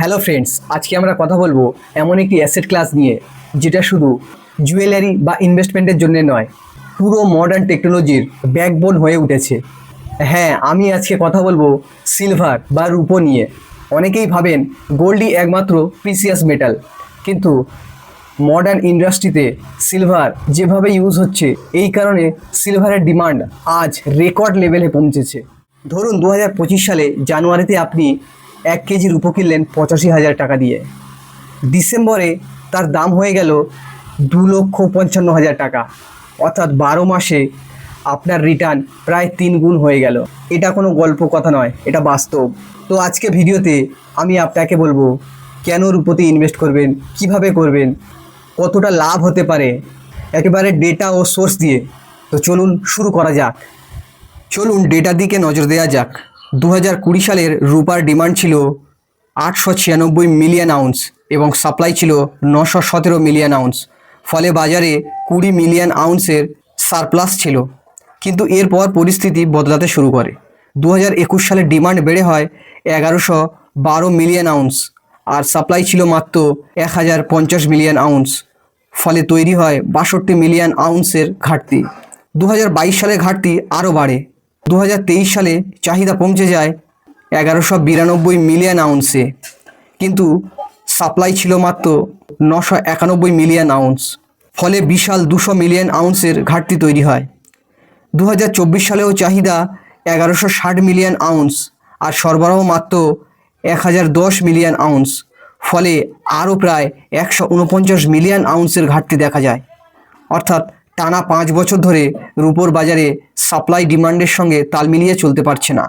Hello friends, আজকে আমরা কথা বলবো এমন একটি অ্যাসেট ক্লাস নিয়ে যেটা শুধু জুয়েলারি বা ইনভেস্টমেন্টের জন্য নয়, পুরো মডার্ন টেকনোলজির ব্যাকবোন হয়ে উঠেছে। হ্যাঁ, আমি আজকে কথা বলবো সিলভার বা রূপো নিয়ে। অনেকেই ভাবেন গোল্ডই একমাত্র প্রিসিয়াস মেটাল, কিন্তু মডার্ন ইন্ডাস্ট্রিতে সিলভার যেভাবে ইউজ হচ্ছে, এই কারণে সিলভারের ডিমান্ড আজ রেকর্ড লেভেলে পৌঁছেছে। ধরুন 2025 সালে জানুয়ারিতে আপনি 1 কেজি রূপো কিনলেন 85,000 টাকা দিয়ে। ডিসেম্বরে তার দাম হয়ে গেল 2,55,000 টাকা, অর্থাৎ 12 মাসে আপনার রিটার্ন প্রায় 3 গুণ হয়ে গেল। এটা কোনো গল্প কথা নয়, এটা বাস্তব। তো আজকে ভিডিওতে আমি আপনাকে বলবো কেন রূপোতে ইনভেস্ট করবেন, কিভাবে করবেন, কতটা লাভ হতে পারে, একেবারে ডেটা ও সোর্স দিয়ে। তো চলুন শুরু করা যাক। চলুন ডেটার দিকে নজর দেওয়া যাক। 2020 সালের রূপার ডিমান্ড ছিল 896 মিলিয়ন আউন্স এবং সাপ্লাই ছিল 917 মিলিয়ন আউন্স। ফলে বাজারে 20 মিলিয়ন আউন্সের সারপ্লাস ছিল। কিন্তু এরপর পরিস্থিতি বদলাতে শুরু করে। 2021 সালে ডিমান্ড বেড়ে হয় 1112 মিলিয়ন আউন্স আর সাপ্লাই ছিল মাত্র 1050 মিলিয়ন আউন্স। ফলে তৈরি হয় 62 মিলিয়ন আউন্সের ঘাটতি। 2022 সালে ঘাটতি আরও বাড়ে। 2023 সালে চাহিদা পৌঁছে যায় 1192 মিলিয়ন আউন্সে, কিন্তু সাপ্লাই ছিল মাত্র 991 মিলিয়ন আউন্স। ফলে বিশাল 200 মিলিয়ন আউন্সের ঘাটতি তৈরি হয়। 2024 সালেও চাহিদা 1160 মিলিয়ন আউন্স আর সরবরাহ মাত্র 1010 মিলিয়ন আউন্স। ফলে আরও প্রায় 149 মিলিয়ন আউন্সের ঘাটতি দেখা যায়। অর্থাৎ টানা 5 বছর ধরে রূপোর বাজারে সাপ্লাই ডিমান্ডের সঙ্গে তাল মিলিয়ে চলতে পারছে না।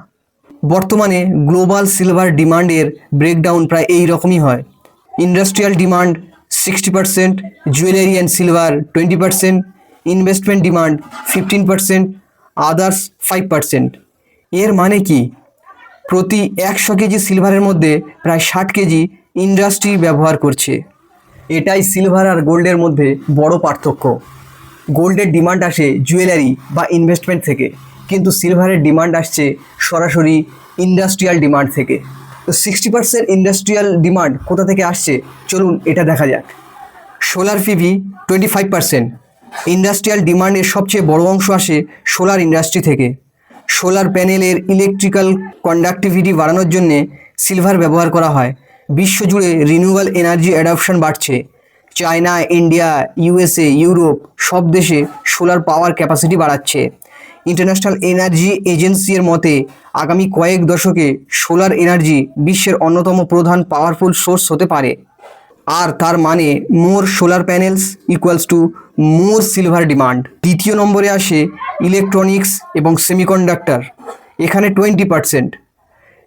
বর্তমানে গ্লোবাল সিলভার ডিমান্ডের ব্রেকডাউন প্রায় এই রকমই হয়। Industrial demand 60%, jewellery and silver 20%, investment demand 15%, others 5%। এর মানে কি? প্রতি 100 কেজি সিলভারের মধ্যে প্রায় 60 কেজি ইন্ডাস্ট্রি ব্যবহার করছে। এটাই সিলভার আর গোল্ডের মধ্যে বড় পার্থক্য। গোল্ডের ডিমান্ড আসে জুয়েলারি বা ইনভেস্টমেন্ট থেকে, কিন্তু সিলভারের ডিমান্ড আসছে সরাসরি ইন্ডাস্ট্রিয়াল ডিমান্ড থেকে। তো 60% ইন্ডাস্ট্রিয়াল ডিমান্ড কোথা থেকে আসছে, চলুন এটা দেখা যাক। Solar PV 25%। ইন্ডাস্ট্রিয়াল ডিমান্ডের সবচেয়ে বড় অংশ আসে সোলার ইন্ডাস্ট্রি থেকে। সোলার প্যানেলের ইলেকট্রিক্যাল কন্ডাক্টিভিটি বাড়ানোর জন্যে সিলভার ব্যবহার করা হয়। বিশ্বজুড়ে রিনিউয়েবল এনার্জি অ্যাডপশন বাড়ছে। চায়না, ইন্ডিয়া, ইউএসএ, ইউরোপ সব দেশে সোলার পাওয়ার ক্যাপাসিটি বাড়াচ্ছে। ইন্টারন্যাশনাল এনার্জি এজেন্সির মতে আগামী কয়েক দশকে সোলার এনার্জি বিশ্বের অন্যতম প্রধান পাওয়ারফুল সোর্স হতে পারে। আর তার মানে more solar panels equals to more silver demand. দ্বিতীয় নম্বরে আসে ইলেকট্রনিক্স এবং সেমিকন্ডাক্টর। এখানে 20%।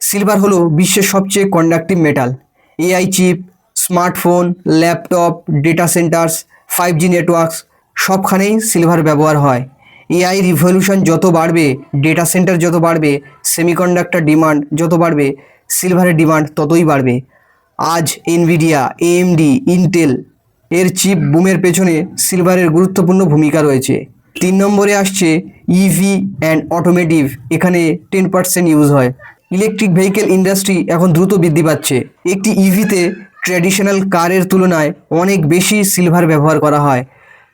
সিলভার হলো বিশ্বের সবচেয়ে conductive metal. AI chip, smartphone, laptop, data centers, 5G networks সবখানেই সিলভার ব্যবহার হয়। এআই রিভলিউশন যত বাড়বে, ডেটা সেন্টার যত বাড়বে, সেমিকন্ডাক্টর ডিমান্ড যত বাড়বে, সিলভারের ডিমান্ড ততই বাড়বে। আজ এনভিডিয়া, এএমডি, ইন্টেল এর চিপ বুমের পেছনে সিলভারের গুরুত্বপূর্ণ ভূমিকা রয়েছে। 3 নম্বরে আসছে ইভি অ্যান্ড অটোমেটিভ। এখানে 10% ইউজ হয়। ইলেকট্রিক ভেহিকেল ইন্ডাস্ট্রি এখন দ্রুত বৃদ্ধি পাচ্ছে। একটি ইভিতে ট্র্যাডিশনাল কারের তুলনায় অনেক বেশি সিলভার ব্যবহার করা হয়,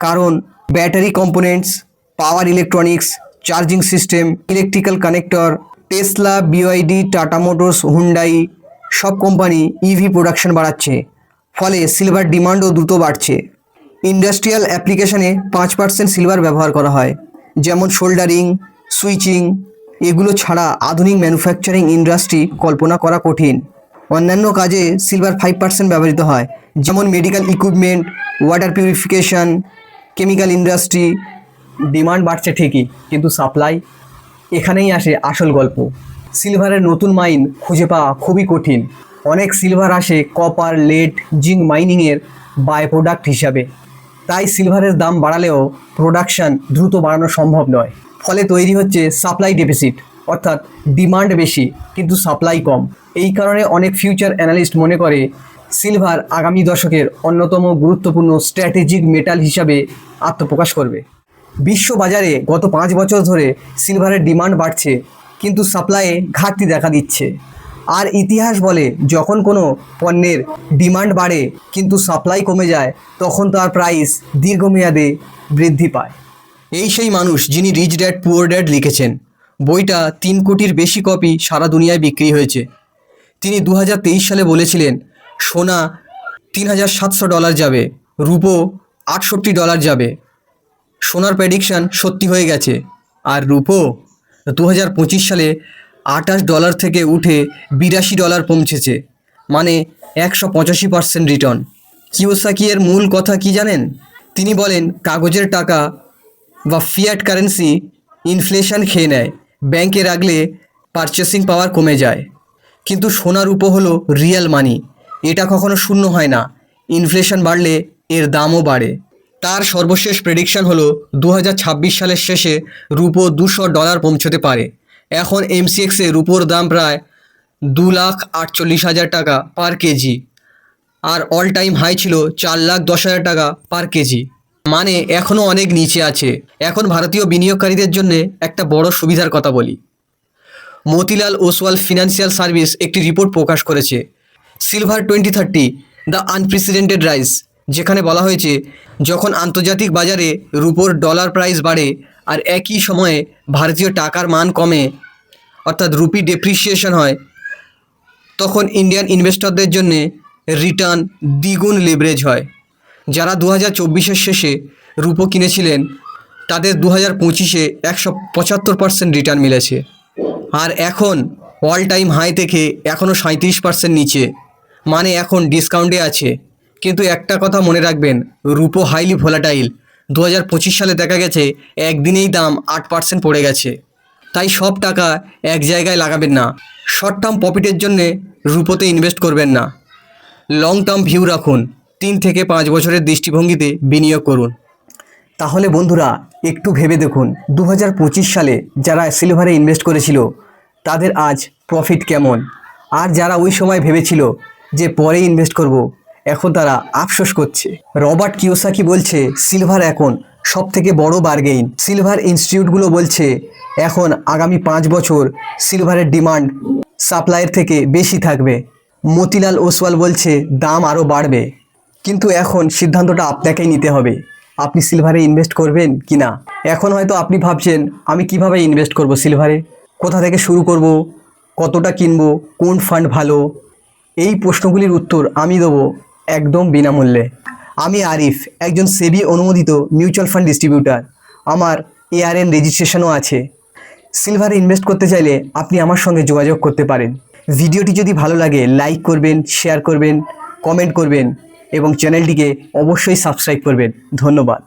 কারণ battery components, power electronics, charging system, electrical connector. Tesla, BYD, tata motors, Hyundai সব কোম্পানি ইভি প্রোডাকশন বাড়াচ্ছে। ফলে সিলভার ডিমান্ডও দ্রুত বাড়ছে। ইন্ডাস্ট্রিয়াল অ্যাপ্লিকেশনে 5% সিলভার ব্যবহার করা হয়, যেমন সোল্ডারিং, সুইচিং। এগুলো ছাড়া আধুনিক ম্যানুফ্যাকচারিং ইন্ডাস্ট্রি কল্পনা করা কঠিন। অন্যান্য কাজে সিলভার 5% ব্যবহৃত হয়, যেমন medical equipment, water purification, chemical industry. Demand বাড়ছে ঠিকই, কিন্তু সাপ্লাই, এখানেই আসে আসল গল্প। সিলভারের নতুন মাইন খুঁজে পাওয়া খুবই কঠিন। অনেক সিলভার আসে কপার, লেড, জিঙ্ক মাইনিংয়ের বাই প্রোডাক্ট হিসাবে। তাই সিলভারের দাম বাড়ালেও প্রোডাকশান দ্রুত বাড়ানো সম্ভব নয়। ফলে তৈরি হচ্ছে সাপ্লাই ডেফিসিট, অর্থাৎ ডিমান্ড বেশি কিন্তু সাপ্লাই কম। এই কারণে অনেক ফিউচার অ্যানালিস্ট মনে করে সিলভার আগামী দশকের অন্যতম গুরুত্বপূর্ণ স্ট্র্যাটেজিক মেটাল হিসাবে আত্মপ্রকাশ করবে। বিশ্ব বাজারে গত 5 বছর ধরে সিলভারের ডিমান্ড বাড়ছে, কিন্তু সাপ্লাইয়ে ঘাটতি দেখা দিচ্ছে। আর ইতিহাস বলে যখন কোনো পণ্যের ডিমান্ড বাড়ে কিন্তু সাপ্লাই কমে যায় তখন তার প্রাইস দীর্ঘমেয়াদে বৃদ্ধি পায়। এই সেই মানুষ যিনি রিচ ড্যাড পুয়ার ড্যাড লিখেছেন। বইটা 3 কোটির বেশি কপি সারা দুনিয়ায় বিক্রি হয়েছে। তিনি 2023 সালে বলেছিলেন সোনা $3,700 যাবে, রুপো $68 যাবে। সোনার প্রেডিকশান সত্যি হয়ে গেছে। আর রুপো 2025 সালে $28 থেকে উঠে $82 পৌঁছেছে, মানে 185% রিটার্ন। কিওসাকি এর মূল কথা কি জানেন? তিনি বলেন কাগজের টাকা বা ফিয়াট কারেন্সি ইনফ্লেশন খেয়ে নেয়, ব্যাংকে রাখলে পারচেসিং পাওয়ার কমে যায়। কিন্তু সোনার রূপো হলো রিয়েল মানি, এটা কখনো শূন্য হয় না, ইনফ্লেশন বাড়লে এর দামও বাড়ে। তার সর্বশেষ প্রেডিকশন হলো 2026 সালের শেষে রুপো $200 পৌঁছতে পারে। এখন MCX-এ রুপোর দাম প্রায় 2,48,000 টাকা পার কেজি, আর অল টাইম হাই ছিল 4,10,000 টাকা পার কেজি, মানে এখনও অনেক নিচে আছে। এখন ভারতীয় বিনিয়োগকারীদের জন্য একটা বড় সুবিধার কথা বলি। মতিলাল ওসওয়াল ফিনান্সিয়াল সার্ভিস একটি রিপোর্ট প্রকাশ করেছে, সিলভার 2030 দ্য আনপ্রেসিডেন্টেড রাইজ, যেখানে বলা হয়েছে যখন আন্তর্জাতিক বাজারে রুপোর ডলার প্রাইস বাড়ে আর একই সময়ে ভারতীয় টাকার মান কমে, অর্থাৎ রুপি ডেপ্রিসিয়েশন হয়, তখন ইন্ডিয়ান ইনভেস্টরদের জন্যে রিটার্ন দ্বিগুণ লেভারেজ হয়। যারা 2024-এর শেষে রুপো কিনেছিলেন তাদের 2025-এ 175% রিটার্ন মিলেছে, আর এখন অল টাইম হাই থেকে এখনও 37% নিচে, মানে এখন ডিসকাউন্টে আছে। কিন্তু একটা কথা মনে রাখবেন, রুপো হাইলি ভোলাটাইল। 2025 সালে দেখা গেছে একদিনেই দাম 8% পড়ে গেছে। তাই সব টাকা এক জায়গায় লাগাবেন না। শর্ট টার্ম প্রফিটের জন্যে রুপোতে ইনভেস্ট করবেন না, লং টার্ম ভিউ রাখুন, 3 থেকে 5 বছরের দৃষ্টিভঙ্গিতে বিনিয়োগ করুন। তাহলে বন্ধুরা একটু ভেবে দেখুন 2025 সালে যারা সিলভারে ইনভেস্ট করেছিল তাদের আজ প্রফিট কেমন, আর যারা ওই সময় ভেবেছিল যে পরে ইনভেস্ট করব, এখন তারা আফসোস করছে। রবার্ট কিওসাকি বলছে সিলভার এখন সব থেকে বড় বার্গেইন। সিলভার ইনস্টিটিউটগুলো বলছে এখন আগামী 5 বছর সিলভারের ডিমান্ড সাপ্লাইয়ের থেকে বেশি থাকবে। মতিলাল ওসওয়াল বলছে দাম আরও বাড়বে। কিন্তু এখন সিদ্ধান্তটা আপনাকেই নিতে হবে, আপনি সিলভারে ইনভেস্ট করবেন কি না। এখন হয়তো আপনি ভাবছেন আমি কিভাবে ইনভেস্ট করব সিলভারে, কোথা থেকে শুরু করব, কতটা কিনবো, কোন ফান্ড ভালো। এই প্রশ্নগুলির উত্তর আমি দেবো একদম বিনামূল্যে। আমি আরিফ, একজন সেবি অনুমোদিত মিউচুয়াল ফান্ড ডিস্ট্রিবিউটার। আমার ARN রেজিস্ট্রেশনও আছে। সিলভারে ইনভেস্ট করতে চাইলে আপনি আমার সঙ্গে যোগাযোগ করতে পারেন। ভিডিওটি যদি ভালো লাগে লাইক করবেন, শেয়ার করবেন, কমেন্ট করবেন এবং চ্যানেলটিকে অবশ্যই সাবস্ক্রাইব করবেন। ধন্যবাদ।